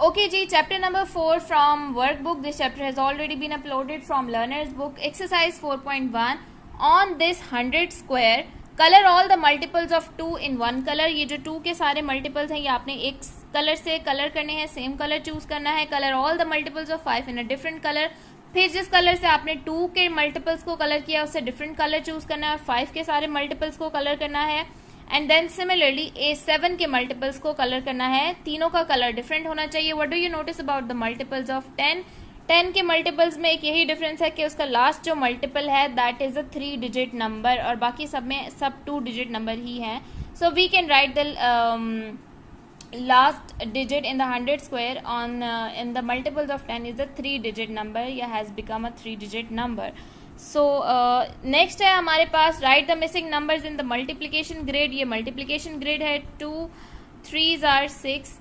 Okay ji, chapter number 4 from workbook. This chapter has already been uploaded from learner's book. Exercise 4.1. On this 100 square, color all the multiples of 2 in one color. ये जो 2 के सारे multiples हैं ये आपने एक colour से colour करने हैं, सेम कलर चूज करना है. Colour all the multiples of 5 in a different colour. फिर जिस कलर से आपने 2 के मल्टीपल्स को कलर किया उससे डिफरेंट कलर चूज करना है और 5 के सारे मल्टीपल्स को कलर करना है. एंड देन सिमिलरली A7 के मल्टीपल्स को कलर करना है. तीनों का कलर डिफरेंट होना चाहिए. What do you notice about the multiples of 10? 10 के मल्टीपल्स में एक यही डिफरेंस है कि उसका लास्ट जो मल्टीपल है that is a 3 digit number और बाकी सब में सब 2 डिजिट नंबर ही हैं. So we can write the last digit in the 100 square on in the multiples of 10 is a 3 digit number. Yeah, has become a 3 digit number. So next है हमारे पास write the missing numbers in the multiplication grid. ये multiplication grid है. 2 3s are 6,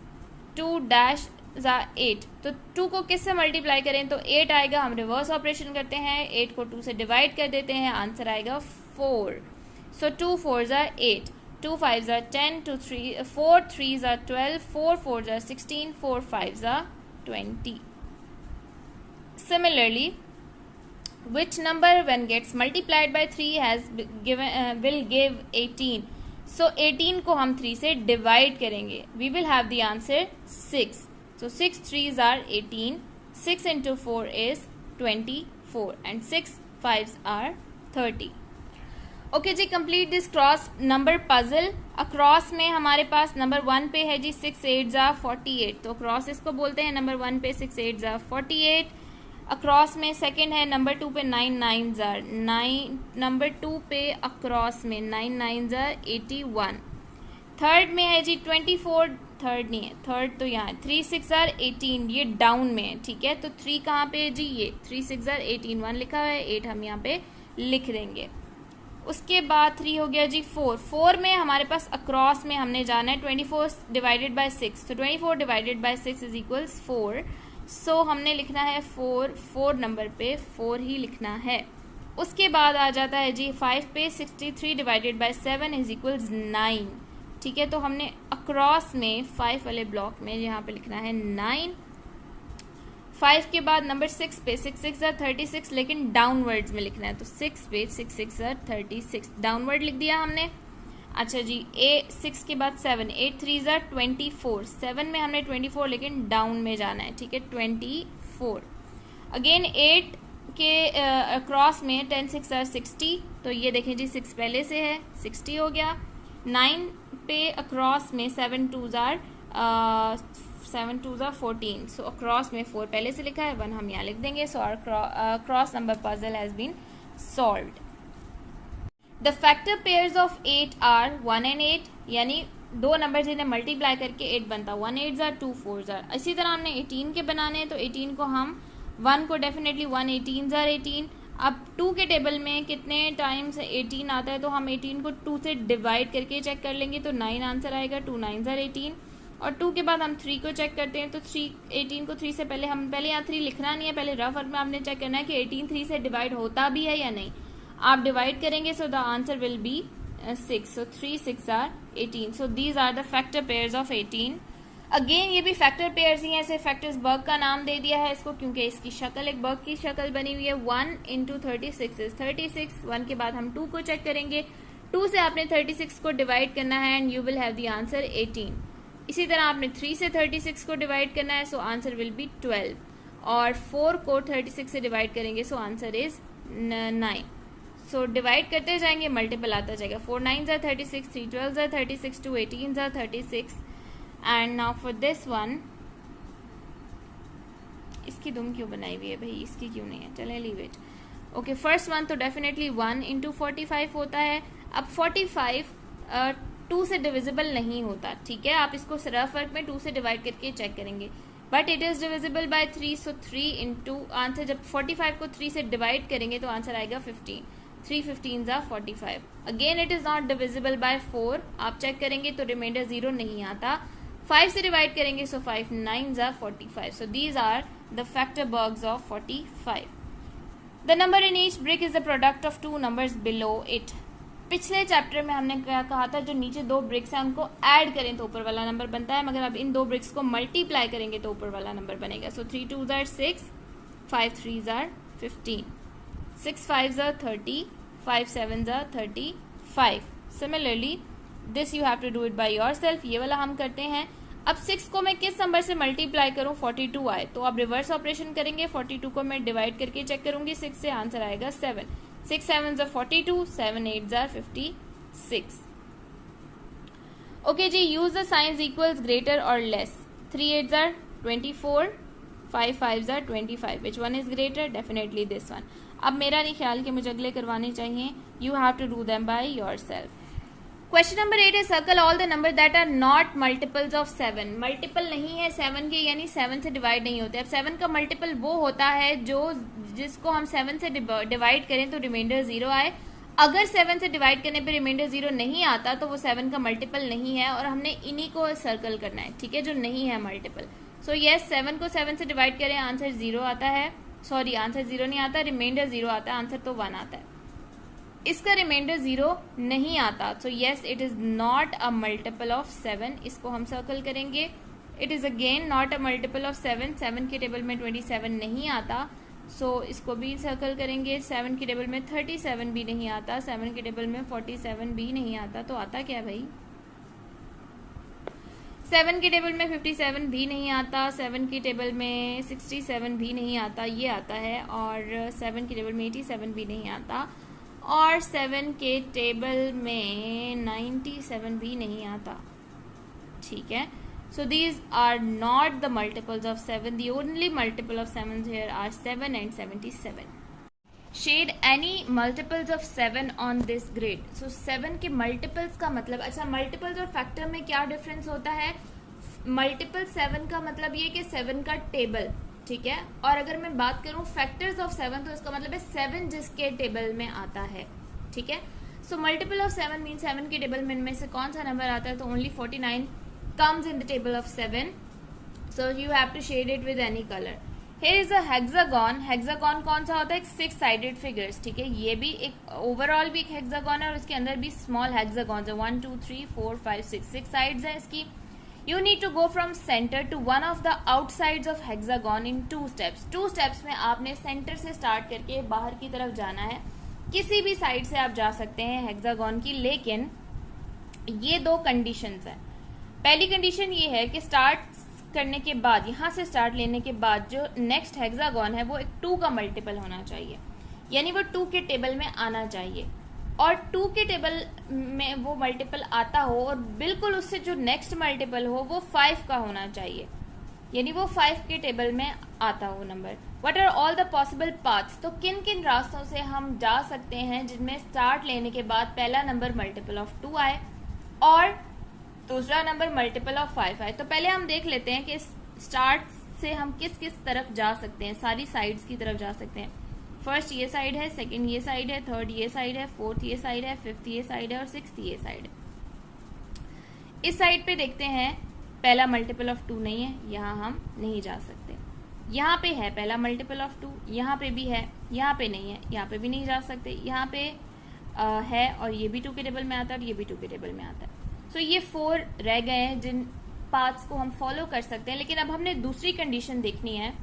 2 dash are 8. तो 2 को किससे multiply करें तो 8 आएगा. हम रिवर्स ऑपरेशन करते हैं, 8 को 2 से डिवाइड कर देते हैं, आंसर आएगा 4. So 2 4s are 8, 2 5s are 10, 4 3s are 12, 4 4s are 16, 4 5s are 20. Similarly, which number when gets multiplied by 3 has given will give 18? So 18 को हम 3 से divide करेंगे. We will have the answer 6. So 6 3s are 18. 6 into 4 is 24 and 6 5s are 30. Okay जी, complete this cross number puzzle. Across में हमारे पास number 1 पे है जी 6 8 जा 48. तो क्रॉस इसको बोलते हैं. नंबर 1 पे 6 8 जा 48. अक्रॉस में सेकंड है नंबर 2 पे 9 9 जा 9. नंबर 2 पे अक्रॉस में 9 9 जा 81. थर्ड में है जी 24. थर्ड नहीं है, थर्ड तो यहाँ 3 6 are 18. ये डाउन में है, ठीक है. तो 3 कहाँ पे है जी, ये 3 6 are 18. 1 लिखा हुआ है, 8 हम यहाँ पे लिख देंगे. उसके बाद 3 हो गया जी 4. 4 में हमारे पास अक्रॉस में हमने जाना है 24 डिवाइडेड बाय 6. तो 24 डिवाइडेड बाय 6 इज इक्वल्स 4. सो हमने लिखना है 4 नंबर पे 4 ही लिखना है. उसके बाद आ जाता है जी 5 पे 63 डिवाइडेड बाय 7 इज इक्वल्स 9. ठीक है, तो हमने अक्रॉस में 5 वाले ब्लॉक में यहाँ पे लिखना है 9. 5 के बाद नंबर 6 पे 6 6 are 36 लेकिन डाउनवर्ड्स में लिखना है. तो 6 पे 6 6 are 36 डाउनवर्ड लिख दिया हमने. अच्छा जी, 6 के बाद 7 8 3s are 24. 7 में हमने 24 लेकिन डाउन में जाना है, ठीक है. 24 अगेन 8 के अक्रॉस में 10 6 are 60. तो ये देखें जी 6 पहले से है, 60 हो गया. 9 पे अक्रॉस में 7 2s are 14. सो अक्रॉस में 4 पहले से लिखा है, 1 हम यहाँ लिख देंगे. So our cross number puzzle has been solved. The factor pairs of 8 are 1 and 8. यानी दो नंबर जिन्हें मल्टीप्लाई करके 8 बनता. 1 8s are 2 4s are. इसी तरह हमने 18 के बनाने हैं. तो 18 को हम 1 को डेफिनेटली 1 18s are 18. अब 2 के टेबल में कितने टाइम्स 18 आता है तो हम 18 को 2 से डिवाइड करके चेक कर लेंगे. तो 9 आंसर आएगा. 2 9s are 18. और 2 के बाद हम 3 को चेक करते हैं. तो 18 को 3 से पहले हम पहले यहाँ 3 लिखना नहीं है, पहले रफ वर्क में आपने चेक करना है कि 18 3 से डिवाइड होता भी है या नहीं. आप डिवाइड करेंगे so the answer will be 6. So 3 6 are 18. So these are the factor pairs of 18. Again ये भी फैक्टर पेयर्स ही हैं. ऐसे फैक्टर्स बर्ग का नाम दे दिया है इसको क्योंकि इसकी शक्ल एक बर्ग की शक्ल बनी हुई है. 1 into 36 is 36. 1 के बाद हम 2 को चेक करेंगे. 2 से आपने 36 को डिवाइड करना है and you will have the answer 18. इसी तरह आपने 3 से 36 को डिवाइड करना है. So answer will B 12. और 4 को 36 से डिवाइड करेंगे so answer is 9. So divide करते जाएंगे, मल्टीपल आता जाएगा. 4 9s are 36, 3 12s are 36, 2 18s are 36. And now for this one, इसकी दुम क्यों बनाई हुई है भाई, इसकी क्यों नहीं है, चले leave it. Okay, first one तो डेफिनेटली 1 into 45 होता है. अब 45 2 से डिविजिबल नहीं होता, ठीक है. आप इसको रफ वर्क में 2 से डिवाइड करके चेक करेंगे. But it is divisible by 3. So 3 into answer, जब 45 को 3 से डिवाइड करेंगे तो आंसर आएगा 15. 3 15s are 45. Again it is not divisible by 4. आप चेक करेंगे तो रिमाइंडर 0 नहीं आता. 5 से डिवाइड करेंगे so 5 9s are 45. So these are the factor burgs of 45. The number in each brick is the product of 2 numbers below it. पिछले chapter में हमने क्या कहा था, जो नीचे दो ब्रिक्स हैं उनको ऐड करें तो ऊपर वाला नंबर बनता है, मगर अब इन दो ब्रिक्स को मल्टीप्लाई करेंगे तो ऊपर वाला नंबर बनेगा. सो 3 2s are 6, 5 3s are 15, 6 5s are 30, 5 7s are 35. Similarly, this you have to do it by yourself. ये वाला हम करते हैं. अब 6 को मैं किस नंबर से मल्टीप्लाई करूं 42 आए, तो आप रिवर्स ऑपरेशन करेंगे. 42 को मैं डिवाइड करके चेक करूंगी 6 से, आंसर आएगा 7. 6 7s are 42, 7 8s are 56. Okay ji, use the signs equals greater or less. 3 8s are 24, 5 5s are 25. Which one is greater? Definitely this one. अब मेरा नहीं ख्याल कि मुझे अगले करवाने चाहिए. You have to do them by yourself. Question number 8 is circle all the numbers that are not multiples of 7. Multiple नहीं है 7 के, यानी 7 से डिवाइड नहीं होते. अब 7 का मल्टीपल वो होता है जिसको हम 7 से डिवाइड करें तो रिमाइंडर 0 आए. अगर 7 से डिवाइड करने पे रिमाइंडर 0 नहीं आता तो वो 7 का मल्टीपल नहीं है, और हमने इन्हीं को सर्कल करना है, ठीक है, जो नहीं है मल्टीपल. सो यस, 7 को 7 से डिवाइड करें, आंसर 0 आता है. सॉरी, आंसर 0 नहीं आता, रिमाइंडर 0 आता है, आंसर तो 1 आता है. इसका रिमाइंडर 0 नहीं आता. So yes, it is not a multiple of 7. इसको हम सर्कल करेंगे. It is again not a multiple of 7. 7 के टेबल में 27 नहीं आता, सो इसको भी सर्कल करेंगे. 7 के टेबल में 37 भी नहीं आता. 7 के टेबल में 47 भी नहीं आता. तो आता क्या भाई? 7 के टेबल में 57 भी नहीं आता. 7 के टेबल में 67 भी नहीं आता, ये आता है. और 7 के टेबल में 87 भी नहीं आता, और 7 के टेबल में 97 भी नहीं आता. ठीक है. So these are not the multiples of 7. The only multiple of 7 here are 7 and 77. Shade any multiples of 7 on this grid. So 7 के multiples का मतलब, अच्छा, multiples और factor में क्या difference होता है? Multiple 7 का मतलब ये कि 7 का टेबल, ठीक है, और अगर मैं बात करूं factors of 7 तो इसका मतलब है 7 जिसके टेबल में आता है. ठीक है. So multiple of 7 means 7 के टेबल में इनमें से कौन सा नंबर आता है, तो only 49 comes in the table of 7. So you have to shade it with any color. Here is a hexagon. Hexagon कौन सा होता है? 6 sided figures. ठीक है, ये भी एक ओवरऑल भी एक हेक्सागन है, और उसके अंदर भी स्मॉल हेक्सागन है. 1 2 3 4 5 6 साइड्स हैं इसकी. You need to go from center to one of the outsides of hexagon in 2 steps. 2 steps में आपने सेंटर से स्टार्ट करके बाहर की तरफ जाना है. किसी भी साइड से आप जा सकते हैं हेक्सागन की, लेकिन ये 2 कंडीशंस हैं. पहली कंडीशन ये है कि स्टार्ट करने के बाद, यहाँ से स्टार्ट लेने के बाद जो नेक्स्ट हेक्सागन है वो एक 2 का मल्टीपल होना चाहिए, यानी वो 2 के टेबल में आना चाहिए. और 2 के टेबल में वो मल्टीपल आता हो, और बिल्कुल उससे जो नेक्स्ट मल्टीपल हो वो 5 का होना चाहिए, यानी वो 5 के टेबल में आता हो number. What are all the possible paths? तो किन किन रास्तों से हम जा सकते हैं जिनमें स्टार्ट लेने के बाद पहला नंबर मल्टीपल ऑफ 2 आए और दूसरा नंबर मल्टीपल ऑफ 5 आए. तो पहले हम देख लेते हैं कि स्टार्ट से हम किस किस तरफ जा सकते हैं. सारी साइड्स की तरफ जा सकते हैं. फर्स्ट ये साइड है, सेकंड ये साइड है, थर्ड ये साइड है, फोर्थ ये साइड है, फिफ्थ ये साइड है और सिक्स्थ ये साइड है. इस साइड पे देखते हैं पहला मल्टीपल ऑफ 2 नहीं है, यहाँ हम नहीं जा सकते. यहाँ पे है पहला मल्टीपल ऑफ 2, यहाँ पे भी है, यहाँ पे नहीं है, यहाँ पे भी नहीं जा सकते. यहाँ पे है और ये भी 2 के टेबल में आता है और ये भी 2 के टेबल में आता है. सो ये 4 रह गए हैं जिन पाथ्स को हम फॉलो कर सकते हैं. लेकिन अब हमने दूसरी कंडीशन देखनी है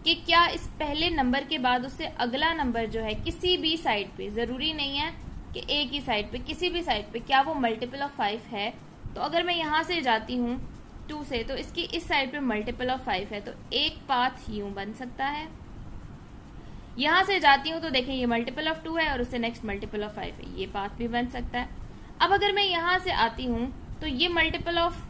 कि क्या इस पहले नंबर के बाद उससे अगला नंबर जो है किसी भी साइड पे, जरूरी नहीं है कि एक ही साइड पे, किसी भी साइड पे, क्या वो मल्टीपल ऑफ 5 है. तो अगर मैं यहाँ से जाती हूँ 2 से, तो इसकी इस साइड पे मल्टीपल ऑफ 5 है, तो एक पाथ यूं बन सकता है. यहाँ से जाती हूँ तो देखें ये मल्टीपल ऑफ 2 है और उससे नेक्स्ट मल्टीपल ऑफ 5 है, ये पाथ भी बन सकता है. अब अगर मैं यहाँ से आती हूँ तो ये मल्टीपल ऑफ,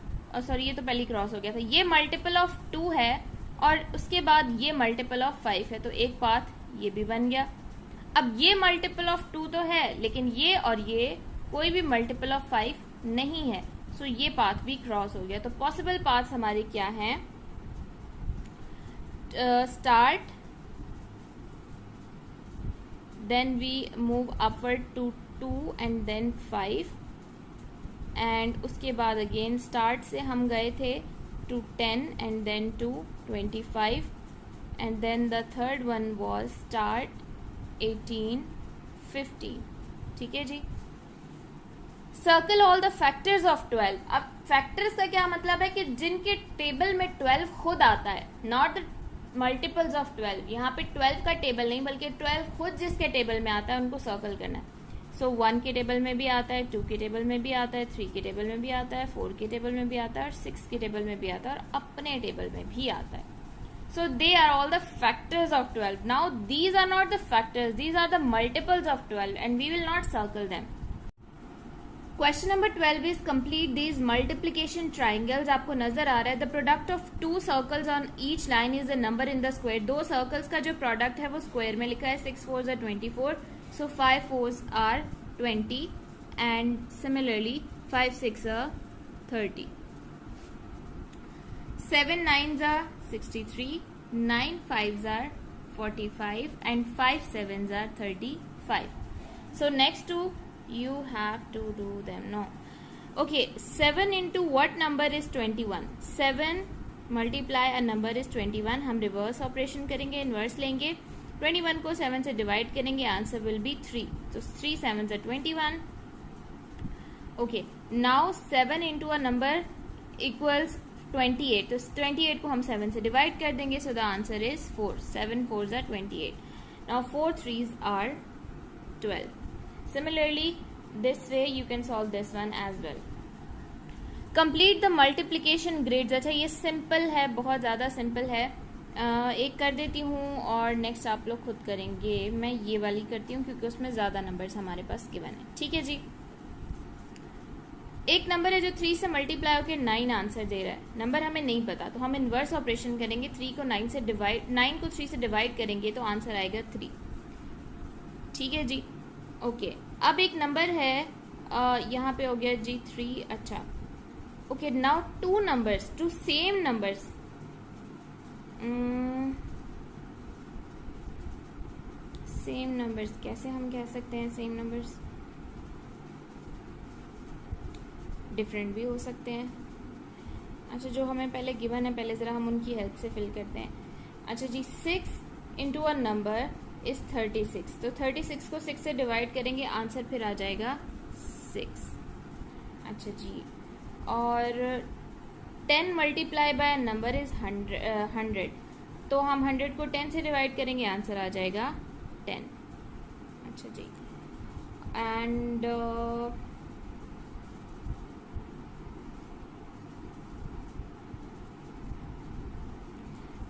सॉरी ये तो पहले क्रॉस हो गया था, ये मल्टीपल ऑफ 2 है और उसके बाद ये मल्टीपल ऑफ 5 है, तो एक पाथ ये भी बन गया. अब ये मल्टीपल ऑफ 2 तो है, लेकिन ये और ये कोई भी मल्टीपल ऑफ 5 नहीं है, सो ये पाथ भी क्रॉस हो गया. तो पॉसिबल पाथ्स हमारे क्या हैं? Start, then we move upward to 2 and then 5, and उसके बाद अगेन स्टार्ट से हम गए थे to 10 and then to 25, and then the third one was start 18 15. ठीक है जी. Circle all the factors of 12। अब फैक्टर्स का क्या मतलब है कि जिनके टेबल में 12 खुद आता है, नॉट मल्टीपल्स ऑफ 12। यहाँ पे 12 का टेबल नहीं बल्कि 12 खुद जिसके टेबल में आता है उनको सर्कल करना है। सो 1 के टेबल में भी आता है, 2 के टेबल में भी आता है, 3 के टेबल में भी आता है, 4 के टेबल में भी आता है और 6 के टेबल में भी आता है और अपने टेबल में भी आता है। So they are all the factors of 12. Now these are not the factors, these are the multiples of 12 and we will not circle them. Question number 12 is complete these multiplication triangles. आपको नजर आ रहा है the product of two circles on each line is the number in the square. दो circles का जो product है वो square में लिखा है, 6 4s are 24, so 5 4s are 20 and similarly 5 6 are 30. 7 9s are 63, 9 5s are 45 and 5 7s are 35. So next two you have to do them. No, okay, 7 into what number is 21? 7 multiply a number is 21. हम reverse operation करेंगे, inverse लेंगे, 21 को 7 से divide करेंगे, answer will be 3. So 3 7s are 21. Okay, now 7 into a number equals 28. तो 28 को हम 7 से डिवाइड कर देंगे, so the answer is 4. 7 4s are 28. Now 4 3s are 12. Similarly, this way you can solve this one as well. Complete the multiplication grades. अच्छा ये simple है, बहुत ज़्यादा सिंपल है। एक कर देती हूँ और नेक्स्ट आप लोग खुद करेंगे। मैं ये वाली करती हूँ क्योंकि उसमें ज़्यादा नंबर्स हमारे पास गिवन है। ठीक है जी। एक नंबर है जो 3 से मल्टीप्लाई होकर 9 आंसर दे रहा है, नंबर हमें नहीं पता तो हम इन्वर्स ऑपरेशन करेंगे, 3 को 9 से डिवाइड 9 को 3 से डिवाइड करेंगे तो आंसर आएगा 3। ठीक है जी। ओके, अब एक नंबर है यहाँ पे हो गया जी 3। अच्छा okay, now two numbers, two same numbers, same numbers कैसे हम कह सकते हैं? सेम नंबर्स डिफरेंट भी हो सकते हैं। अच्छा, जो हमें पहले गिवन है पहले ज़रा हम उनकी हेल्प से फिल करते हैं। अच्छा जी, 6 इंटू अ नंबर इज़ 36। तो 36 को 6 से डिवाइड करेंगे, आंसर फिर आ जाएगा 6। अच्छा जी, और 10 मल्टीप्लाई बाय नंबर इज़ 100। तो हम 100 को 10 से डिवाइड करेंगे, आंसर आ जाएगा 10। अच्छा जी, एंड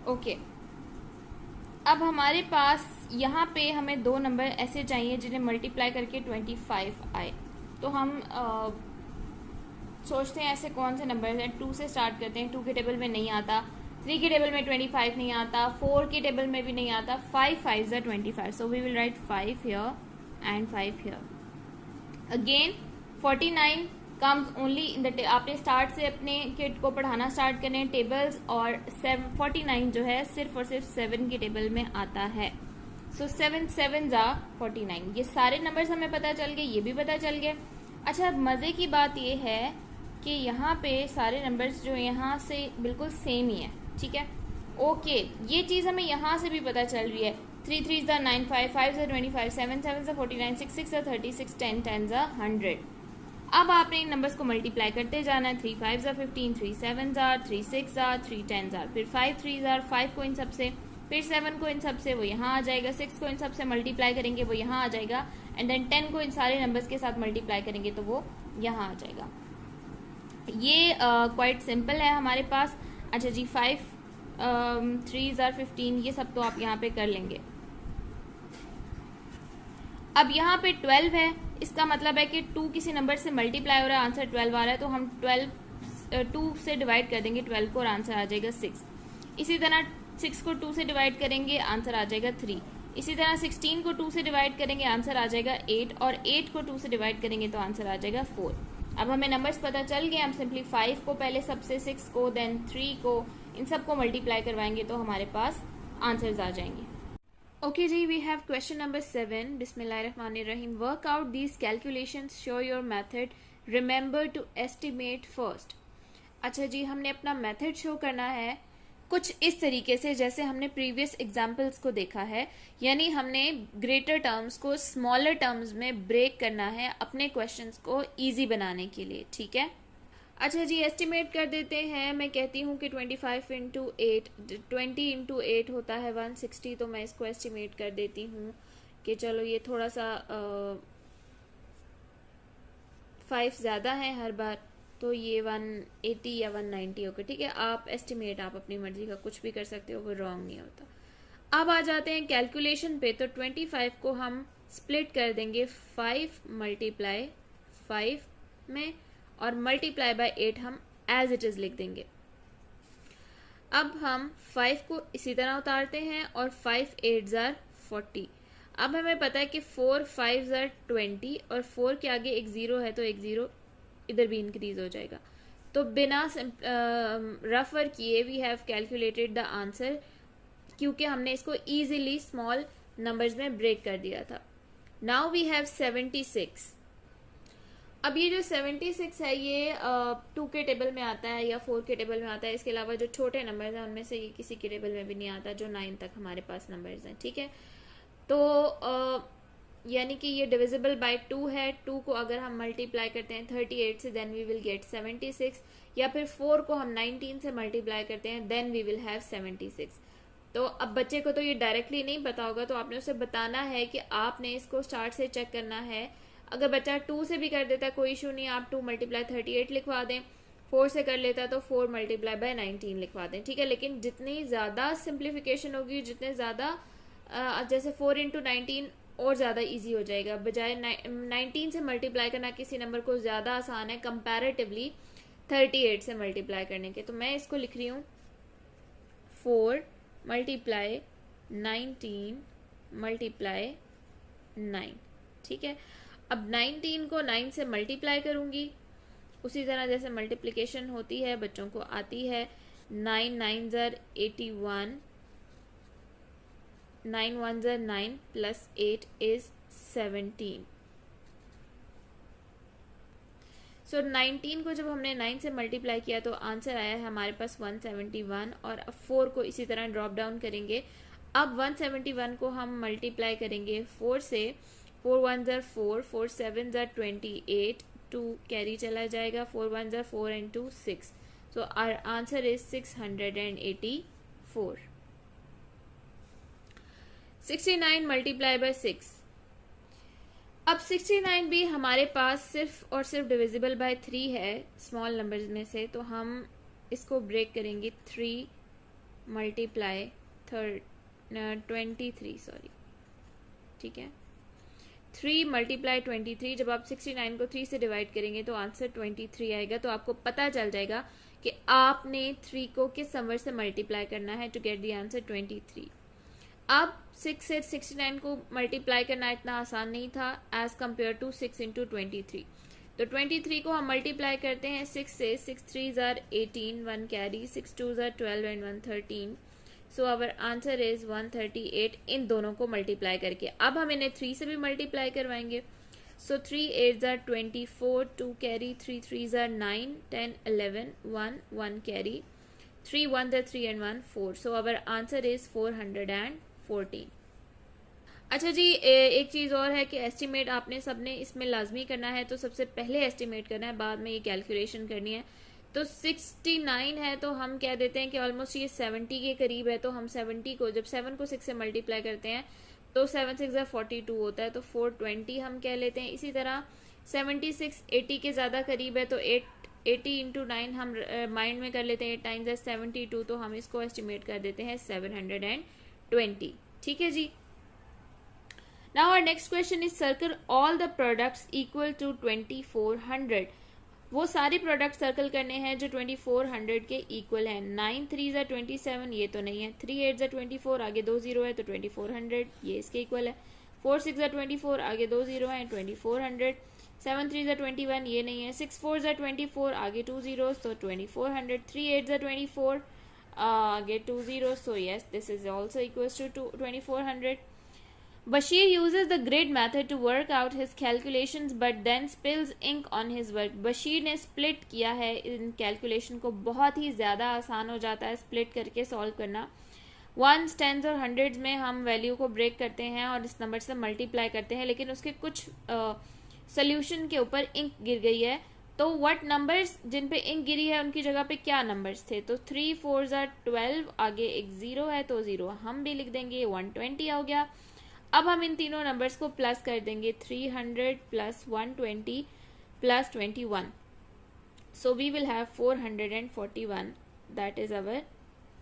ओके, अब हमारे पास यहाँ पे हमें दो नंबर ऐसे चाहिए जिन्हें मल्टीप्लाई करके 25 आए। तो हम सोचते हैं ऐसे कौन से नंबर हैं। 2 से स्टार्ट करते हैं, 2 के टेबल में नहीं आता, 3 के टेबल में 25 नहीं आता, 4 के टेबल में भी नहीं आता, 5 5s are 25, so we will write 5 here and 5 here. Again 49 comes only in the आपने स्टार्ट से अपने किड को पढ़ाना स्टार्ट करें टेबल्स, और 49 जो है सिर्फ और सिर्फ 7 के टेबल में आता है। सो 7 7s are 49। ये सारे नंबर्स हमें पता चल गए, ये भी पता चल गए। अच्छा, मज़े की बात ये है कि यहाँ पे सारे नंबर्स जो यहाँ से बिल्कुल सेम ही है। ठीक है, ओके, ये चीज़ हमें यहाँ से भी पता चल रही है। 3 3s are 9, 5 5s are 25, 7 7s are 49, 6 6 are 36, 10 10s are 100। अब आपने इन नंबर्स को मल्टीप्लाई करते जाना है। 3 5s are 15, 3 7s are, 3 6 are, 3 10s are, फिर 5 3s are, 5 को इन सब से, फिर 7 को इन सब से, वो यहाँ आ जाएगा, 6 को इन सब से मल्टीप्लाई करेंगे वो यहाँ आ जाएगा, एंड देन 10 को इन सारे नंबर्स के साथ मल्टीप्लाई करेंगे तो वो यहाँ आ जाएगा। ये क्वाइट सिंपल है हमारे पास। अच्छा जी, 5 3s are 15, ये सब तो आप यहाँ पे कर लेंगे। अब यहाँ पे 12 है, इसका मतलब है कि 2 किसी नंबर से मल्टीप्लाई हो रहा है, आंसर 12 आ रहा है, तो हम 2 से डिवाइड कर देंगे 12 को और आंसर आ जाएगा 6। इसी तरह 6 को 2 से डिवाइड करेंगे, आंसर आ जाएगा 3। इसी तरह 16 को 2 से डिवाइड करेंगे, आंसर आ जाएगा 8, और 8 को 2 से डिवाइड करेंगे तो आंसर आ जाएगा 4। अब हमें नंबर्स पता चल गए, हम सिंपली 5 को पहले सबसे, 6 को, देन 3 को, इन सबको मल्टीप्लाई करवाएंगे तो हमारे पास आंसर्स आ जाएंगे। ओके जी, वी हैव क्वेश्चन नंबर 7। बिस्मिल्लाहिर्रहमानिर्रहीम। Work out these calculations, show your method, remember to estimate first. अच्छा जी, हमने अपना मेथड शो करना है कुछ इस तरीके से जैसे हमने प्रीवियस एग्जाम्पल्स को देखा है, यानी हमने ग्रेटर टर्म्स को स्मॉलर टर्म्स में ब्रेक करना है अपने क्वेश्चंस को इजी बनाने के लिए, ठीक है। अच्छा जी, एस्टिमेट कर देते हैं। मैं कहती हूँ कि 25 इंटू 8, 20 इंटू 8 होता है 160, तो मैं इसको एस्टिमेट कर देती हूँ कि चलो ये थोड़ा सा 5 ज़्यादा है हर बार, तो ये 180 या 190 होगा, ठीक है। आप एस्टिमेट आप अपनी मर्जी का कुछ भी कर सकते हो, वो रॉन्ग नहीं होता। अब आ जाते हैं कैलकुलेशन पे। तो 25 को हम स्प्लिट कर देंगे 5 मल्टीप्लाई 5 में, और मल्टीप्लाई बाय 8 हम एज इट इज लिख देंगे। अब हम 5 को इसी तरह उतारते हैं, और 5 8 जार 40। अब हमें पता है कि 4 5 जार 20, और 4 के आगे एक 0 है तो एक 0 इधर भी इंक्रीज हो जाएगा। तो बिना रफर किए we have calculated the answer, क्योंकि हमने इसको इजीली स्मॉल नंबर्स में ब्रेक कर दिया था। Now we have 76। अब ये जो 76 है ये 2 के टेबल में आता है या 4 के टेबल में आता है। इसके अलावा जो छोटे नंबर्स हैं उनमें से ये किसी के टेबल में भी नहीं आता, जो 9 तक हमारे पास नंबर्स हैं, ठीक है। तो यानी कि ये डिविजिबल बाय 2 है। 2 को अगर हम मल्टीप्लाई करते हैं 38 से, देन वी विल गेट 76, या फिर 4 को हम 19 से मल्टीप्लाई करते हैं, देन वी विल हैव 76। तो अब बच्चे को तो ये डायरेक्टली नहीं पता होगा, तो आपने उसे बताना है कि आपने इसको स्टार्ट से चेक करना है। अगर बच्चा 2 से भी कर देता है कोई इशू नहीं, आप 2 मल्टीप्लाई 38 लिखवा दें। 4 से कर लेता है तो 4 मल्टीप्लाई बाय 19 लिखवा दें, ठीक है। लेकिन जितनी ज़्यादा सिंप्लीफिकेशन होगी, जितने ज़्यादा जैसे 4 इंटू 19 और ज़्यादा इजी हो जाएगा। बजाय 19 से मल्टीप्लाई करना किसी नंबर को ज़्यादा आसान है कंपैरेटिवली 38 से मल्टीप्लाई करने के। तो मैं इसको लिख रही हूँ 4 मल्टीप्लाई 19 मल्टीप्लाई 9, ठीक है। अब 19 को 9 से मल्टीप्लाई करूंगी, उसी तरह जैसे मल्टीप्लिकेशन होती है बच्चों को आती है। 9 9 ज़र 81, 9 1 ज़र 9 प्लस 8 इज 17। सो 19 को जब हमने 9 से मल्टीप्लाई किया तो आंसर आया है हमारे पास 171, और अब 4 को इसी तरह ड्रॉप डाउन करेंगे। अब 171 को हम मल्टीप्लाई करेंगे 4 से। 4 1 ज़र 4, 4 7 ज़र 28, 2 कैरी चला जाएगा, 4 1 ज़र 4 and 2 6। So our answer is 684। 69 multiply by 6। अब 69 भी हमारे पास सिर्फ और सिर्फ डिविजिबल बाय 3 है स्मॉल नंबर्स में से, तो हम इसको ब्रेक करेंगे 3 मल्टीप्लाई 23, सॉरी, ठीक है। 3 मल्टीप्लाई 23, जब आप 69 को 3 से डिवाइड करेंगे तो आंसर 23 आएगा। तो आपको पता चल जाएगा कि आपने 3 को किस नंबर से मल्टीप्लाई करना है टू गेट द आंसर 23। अब 6 से 69 को मल्टीप्लाई करना इतना आसान नहीं था एज कम्पेयर टू 6 इंटू 23। तो 23 को हम मल्टीप्लाई करते हैं 6 से। 6 3 ज़र 18, 1 कैरी, 6 2 ज़र 12 and 1 13। So our answer is 138 इन दोनों को मल्टीप्लाई करके। अब हम इन्हें 3 से भी मल्टीप्लाई करवाएंगे। सो 3 8 ज़र 24, 2 कैरी, 3 3 ज़र 9, 10 11, 1 1 कैरी, 3 1 ज़र 3 and 1 4। So our answer is 414। अच्छा जी, एक चीज़ और है कि एस्टिमेट आपने सबने इसमें लाजमी करना है। तो सबसे पहले एस्टिमेट करना है, बाद में ये कैलकुलेशन करनी है। तो 69 है तो हम कह देते हैं कि ऑलमोस्ट ये 70 के करीब है। तो हम 70 को जब 7 को 6 से मल्टीप्लाई करते हैं तो 7 6 42 होता है, तो 420 हम कह लेते हैं। इसी तरह 76 80 के ज़्यादा करीब है, तो 80 इंटू 9 हम माइंड में कर लेते हैं। 8 9 72, तो हम इसको एस्टिमेट कर देते हैं 720, ठीक है जी। Now our next question is circle all the products equal to 2400। वो सारे प्रोडक्ट सर्कल करने हैं जो 2400 के इक्वल हैं। 9 3 ज़ा 27, ये तो नहीं है। 3 8 ज़ा 24, आगे 2 0 है तो 2400, ये इसके इक्वल है। 4 6 ज़ा 24, आगे 2 0 है 2400। 7 3 ज़ा 21, ये नहीं है। 6 4 ज़ा 24, आगे 2 0, तो 2400। 3 8 ज़ा 24, आगे 2 0, so yes this is also equals to 2400. Bashir uses the grid method to work out his calculations but then spills ink on his work. Bashir ने स्प्लिट किया है इन कैलकुलेशन को, बहुत ही ज़्यादा आसान हो जाता है स्प्लिट करके सॉल्व करना. वंस, टेंस और हंड्रेड्स में हम वैल्यू को ब्रेक करते हैं और इस नंबर से मल्टीप्लाई करते हैं, लेकिन उसके कुछ सोल्यूशन के ऊपर इंक गिर गई है. तो व्हाट नंबर्स जिन पे इंक गिरी है उनकी जगह पे क्या नंबर्स थे? तो 3 4 12, आगे एक 0 है तो 0 हम भी लिख देंगे, 120 हो गया. अब हम इन तीनों नंबर्स को प्लस कर देंगे, 300 plus 120 plus 21. So we will have 441. That is our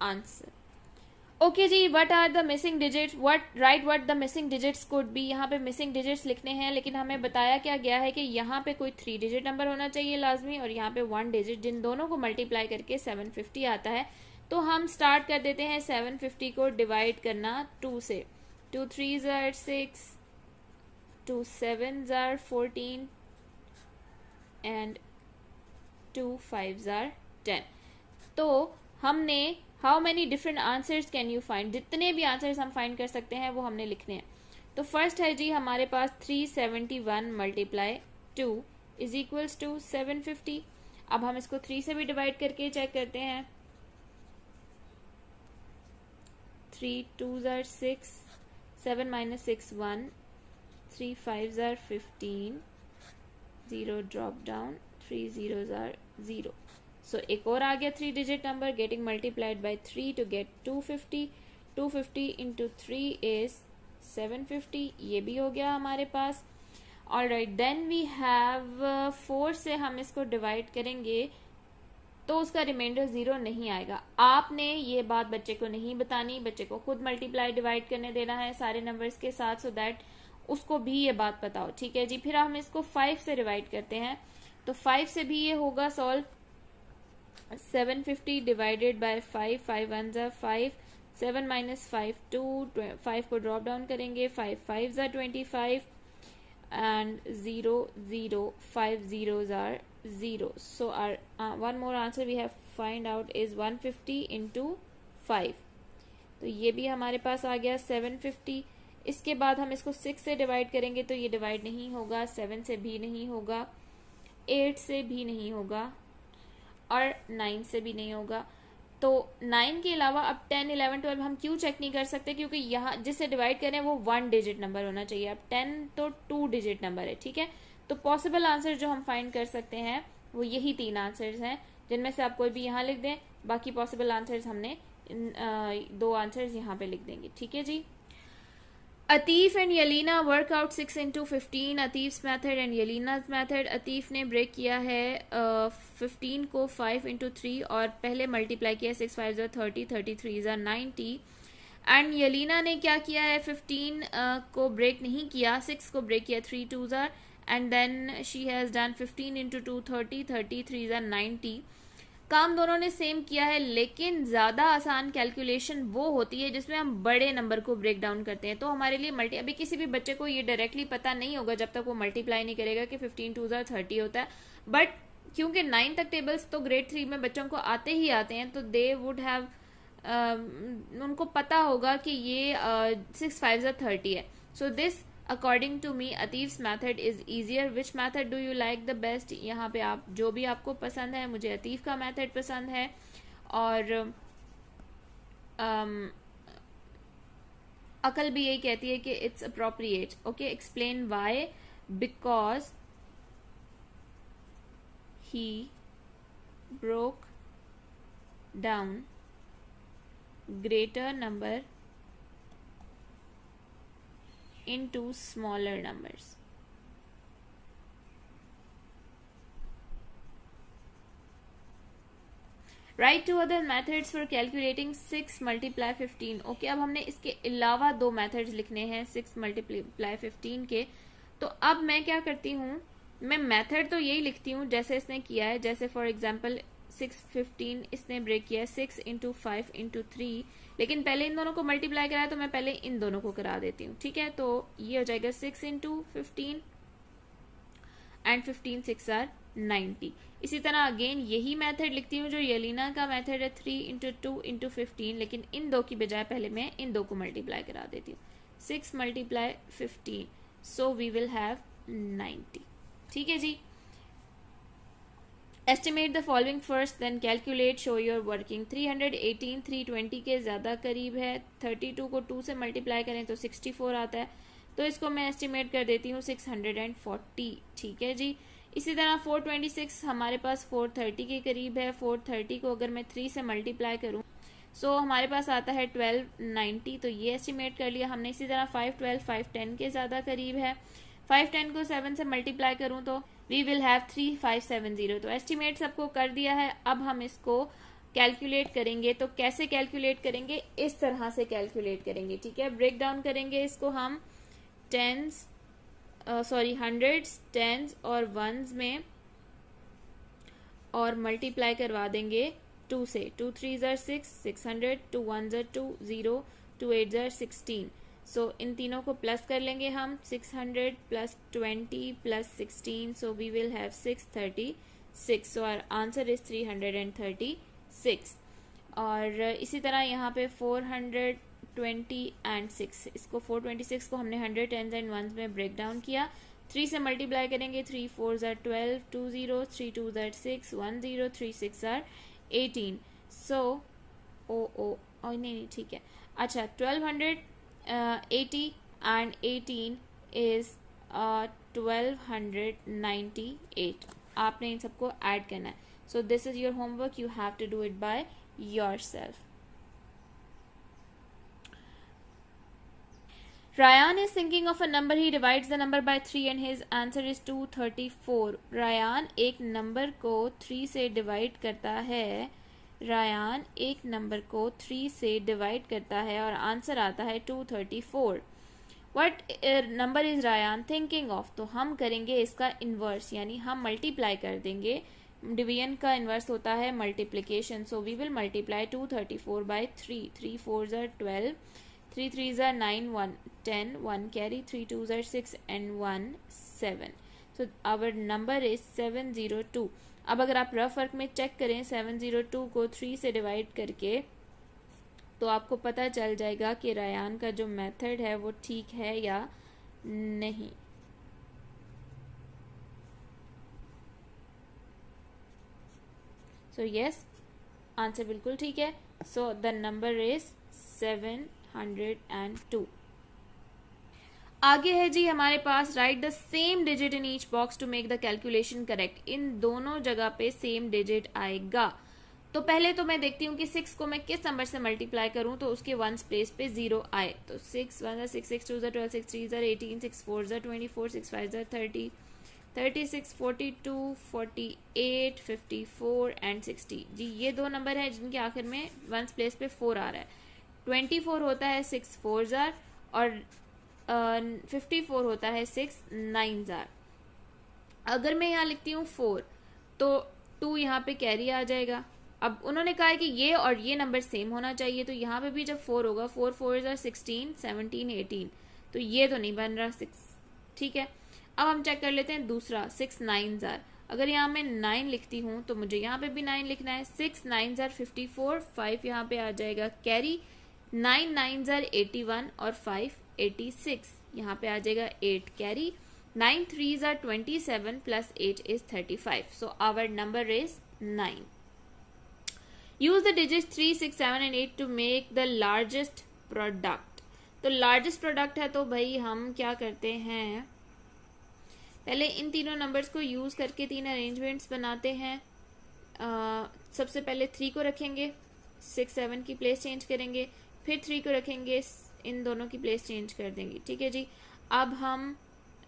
answer. Okay जी, what are the missing digits? What the missing digits could be. यहाँ पे मिसिंग डिजिट्स लिखने हैं, लेकिन हमें बताया क्या गया है कि यहाँ पे कोई 3 डिजिट नंबर होना चाहिए लाजमी, और यहाँ पे 1 डिजिट, जिन दोनों को मल्टीप्लाई करके 750 आता है. तो हम स्टार्ट कर देते हैं 750 को डिवाइड करना 2 से. 2 3s are 6, 2 7s are 14 and 2 5s are 10. तो हमने how many different answers can you find, जितने भी आंसर्स हम फाइंड कर सकते हैं वो हमने लिखने हैं. तो फर्स्ट है जी हमारे पास 371 मल्टीप्लाई 2 इज इक्वल्स टू 750. अब हम इसको 3 से भी डिवाइड करके चेक करते हैं. 3 2s are 6, 7 minus 6 1, 3 5s are 15, 0 drop down, 3 zeros are 0. So एक और आ गया 3 digit number getting multiplied by 3 to get 250. 250 into 3 is 750. ये भी हो गया हमारे पास. Alright, then we have 4 से हम इसको डिवाइड करेंगे तो उसका रिमाइंडर 0 नहीं आएगा. आपने ये बात बच्चे को नहीं बतानी, बच्चे को खुद मल्टीप्लाई डिवाइड करने देना है सारे नंबर्स के साथ, सो दैट उसको भी ये बात पता हो. ठीक है जी. फिर हम इसको 5 से डिवाइड करते हैं, तो 5 से भी ये होगा solve. 750 divided by 5, 5 1s are 5, 7 minus 5 2, 5 को ड्रॉप डाउन करेंगे, 5 5s are 25 and 0 0, 5 zeros are 0. So our one more answer we have find out is 150 into 5. तो ये भी हमारे पास आ गया 750. इसके बाद हम इसको 6 से डिवाइड करेंगे तो ये डिवाइड नहीं होगा, 7 से भी नहीं होगा, 8 से भी नहीं होगा और 9 से भी नहीं होगा. तो 9 के अलावा अब 10 11 12 हम क्यों चेक नहीं कर सकते? क्योंकि यहाँ जिससे डिवाइड करें वो 1 डिजिट नंबर होना चाहिए. अब 10 तो 2 डिजिट नंबर है. ठीक है. तो पॉसिबल आंसर जो हम फाइंड कर सकते हैं वो यही 3 आंसर्स हैं, जिनमें से आप कोई भी यहाँ लिख दें. बाकी पॉसिबल आंसर्स हमने 2 आंसर्स यहाँ पे लिख देंगे. ठीक है जी. Atif and Yelena work out 6 into 15. Atif's method and Yelena's method. Atif ने ब्रेक किया है 15 को 5 into 3 और पहले मल्टीप्लाई किया 6 5s are 30, 33s are 90. And यलीना ने क्या किया है, 15 को ब्रेक नहीं किया, 6 को ब्रेक किया, 3 2s are, and then she has done 15 into 2 30, 33s are 90. काम दोनों ने सेम किया है, लेकिन ज्यादा आसान कैलकुलेशन वो होती है जिसमें हम बड़े नंबर को ब्रेक डाउन करते हैं. तो हमारे लिए अभी किसी भी बच्चे को ये डायरेक्टली पता नहीं होगा जब तक वो मल्टीप्लाई नहीं करेगा कि 15 2s are 30 होता है. बट क्योंकि 9 तक टेबल्स तो ग्रेड 3 में बच्चों को आते ही आते हैं, तो दे वुड हैव उनको पता होगा कि ये 6 5s are 30 है. So this according to me Atif's method is easier. Which method do you like the best? यहाँ पे आप जो भी आपको पसंद है. मुझे अतीफ का मैथड पसंद है. और अकल भी यही कहती है कि it's appropriate. Okay, explain why. Because he broke down greater number into smaller numbers. Write 2 other methods for calculating 6 multiply 15. Okay, अब हमने इसके अलावा 2 methods लिखने हैं 6 multiply 15 के. तो अब मैं क्या करती हूँ, मैं मेथड तो यही लिखती हूँ जैसे इसने किया है. जैसे फॉर एग्जाम्पल 6 15 इसने ब्रेक किया 6 into 5 into 3, लेकिन पहले इन दोनों को मल्टीप्लाई कराया तो मैं पहले इन दोनों को करा देती हूँ. ठीक है. तो ये हो जाएगा 6 into 15 एंड 15 6 are 90. इसी तरह अगेन यही मेथड लिखती हूँ जो यलीना का मेथड है 3 into 2 into 15, लेकिन इन दो की बजाय पहले मैं इन दो को मल्टीप्लाई करा देती हूँ. 6 multiply 15, so we will have 90। ठीक है जी। Estimate the following first then calculate show your working. 318 320 के ज़्यादा करीब है। 32 को 2 से मल्टीप्लाई करें तो 64 आता है, तो इसको मैं एस्टिमेट कर देती हूँ 640। ठीक है जी। इसी तरह 426 हमारे पास 430 के करीब है। 430 को अगर मैं 3 से मल्टीप्लाई करूँ सो हमारे पास आता है 1290, तो ये एस्टिमेट कर लिया हमने। इसी तरह 512 510 के ज़्यादा करीब है। 510 को 7 से मल्टीप्लाई करूँ तो वी विल हैव 3570। तो एस्टिमेट सबको कर दिया है। अब हम इसको कैलकुलेट करेंगे। तो कैसे कैलकुलेट करेंगे? इस तरह से कैलकुलेट करेंगे। ठीक है, ब्रेक डाउन करेंगे इसको हम हंड्रेड्स, टेंस और वंस में, और मल्टीप्लाई करवा देंगे 2 से। 2 3 ज़र 6, 600, 2 1 ज़र 2, 0, 2 8 ज़र 16। सो इन तीनों को प्लस कर लेंगे हम। 600 plus 20 plus 16, so we will have 636। So our answer is 336। और इसी तरह यहाँ पे 420 एंड 6, इसको 426 को हमने 100 टेंस एंड वंस में ब्रेक डाउन किया। 3 से मल्टीप्लाई करेंगे। 3 4 ज़र 12, 2 0, 3 2 ज़र 6, 1 0, 3 6 ज़र 18। सो नहीं ठीक है। अच्छा, 1280 and 18 is 1298। आपने इन सबको ऐड करना है। So this is your homework, you have to do it by yourself. Ryan is thinking of a number. He divides the number by 3 and his answer is 234. Ryan एक number को 3 से divide करता है। Ryan एक number को 3 से divide करता है और आंसर आता है 234। What number is Ryan thinking of? तो हम करेंगे इसका इन्वर्स, यानी हम मल्टीप्लाई कर देंगे। डिवीजन का इन्वर्स होता है multiplication. So we will multiply 234 by 3। 3 4 ज़र 12, 3 3 ज़र 9, 1 10, 1 कैरी, 3 2 ज़र 6 and 1 7। So our number is 702। अब अगर आप रफ वर्क में चेक करें 702 को 3 से डिवाइड करके, तो आपको पता चल जाएगा कि रायान का जो मेथड है वो ठीक है या नहीं। सो यस, आंसर बिल्कुल ठीक है। So the number is 702। आगे है जी हमारे पास write the same digit in each box to make the calculation correct. इन दोनों जगह पे सेम डिजिट आएगा। तो पहले तो मैं देखती हूँ कि 6 को मैं किस नंबर से मल्टीप्लाई करूँ तो उसके वंस प्लेस पे 0 आए। तो 6 1 6 6 2 12 6 3 18 6 4 24 6 5 30 36 42 48 54 एंड 60। जी ये दो नंबर है जिनके आखिर में वंस प्लेस पे 4 आ रहा है। 24 होता है 6 4 ज़ार और 54 होता है 6 9 ज़ार। अगर मैं यहाँ लिखती हूँ 4 तो 2 यहाँ पे कैरी आ जाएगा। अब उन्होंने कहा है कि ये और ये नंबर सेम होना चाहिए, तो यहाँ पे भी जब 4 होगा 4 4 ज़ार 16 17 18, तो ये तो नहीं बन रहा 6। ठीक है, अब हम चेक कर लेते हैं दूसरा 6 9 ज़ार। अगर यहाँ मैं 9 लिखती हूँ तो मुझे यहाँ पे भी 9 लिखना है। 6 9 ज़ार 54, 5 यहाँ पे आ जाएगा कैरी, 9 9 ज़ार 81 और 5 86, यहाँ पे आ जाएगा 8 कैरी, 9 3 ज़ार 27 plus 8 is 35। So our number is 9। Use the digits 3 6 7 and 8 to make the largest product. तो लार्जेस्ट प्रोडक्ट है तो भाई हम क्या करते हैं, पहले इन तीनों नंबर्स को यूज करके 3 अरेंजमेंट्स बनाते हैं। सबसे पहले 3 को रखेंगे, 6 7 की प्लेस चेंज करेंगे, फिर 3 को रखेंगे, इन दोनों की प्लेस चेंज कर देंगे। ठीक है जी। अब हम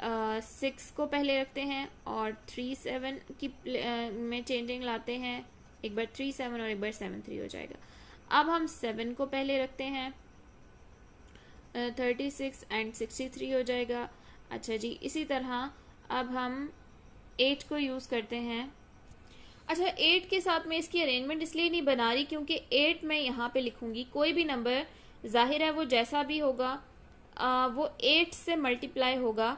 6 को पहले रखते हैं और 3 7 की में चेंजिंग लाते हैं। एक बार 3 7 और एक बार 7 3 हो जाएगा। अब हम 7 को पहले रखते हैं, 36 एंड 63 हो जाएगा। अच्छा जी, इसी तरह अब हम 8 को यूज करते हैं। अच्छा, 8 के साथ में इसकी अरेंजमेंट इसलिए नहीं बना रही क्योंकि 8 मैं यहाँ पे लिखूंगी, कोई भी नंबर जाहिर है वो जैसा भी होगा वो 8 से मल्टीप्लाई होगा,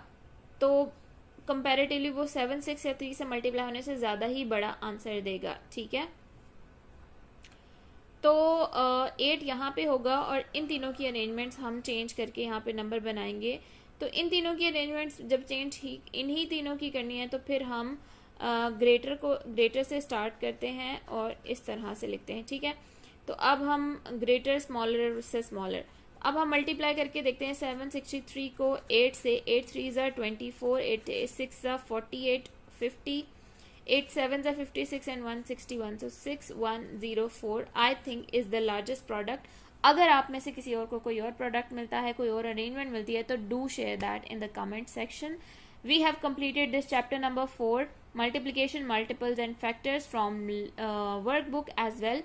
तो कंपैरेटिवली वो 7 6 या 3 से मल्टीप्लाई होने से ज्यादा ही बड़ा आंसर देगा। ठीक है, तो 8 यहाँ पे होगा और इन तीनों की अरेंजमेंट्स हम चेंज करके यहाँ पे नंबर बनाएंगे। तो इन तीनों की अरेंजमेंट्स जब चेंज ही इन्हीं तीनों की करनी है तो फिर हम ग्रेटर से स्टार्ट करते हैं और इस तरह से लिखते हैं, ठीक है। तो अब हम ग्रेटर स्मॉलर से स्मॉलर, अब हम मल्टीप्लाई करके देखते हैं 763 को 8 से। 8 3 ज़ा 24, 8 6 ज़ा 48, 50, 8 7 ज़ा 56 and 161, so 6104 I think is the largest product. अगर आप में से किसी और को कोई और प्रोडक्ट मिलता है, कोई और अरेंजमेंट मिलती है, तो do share that in the comment section. We have completed this chapter number 4, multiplication, multiples and factors from workbook as well।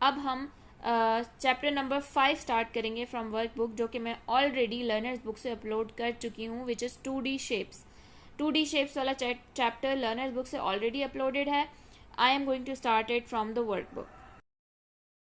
अब हम चैप्टर नंबर 5 स्टार्ट करेंगे फ्रॉम वर्कबुक, जो कि मैं ऑलरेडी लर्नर्स बुक से अपलोड कर चुकी हूँ, which is 2D shapes. 2D shapes वाला चैप्टर लर्नर्स बुक से ऑलरेडी अपलोडेड है। I am going to start it from the workbook.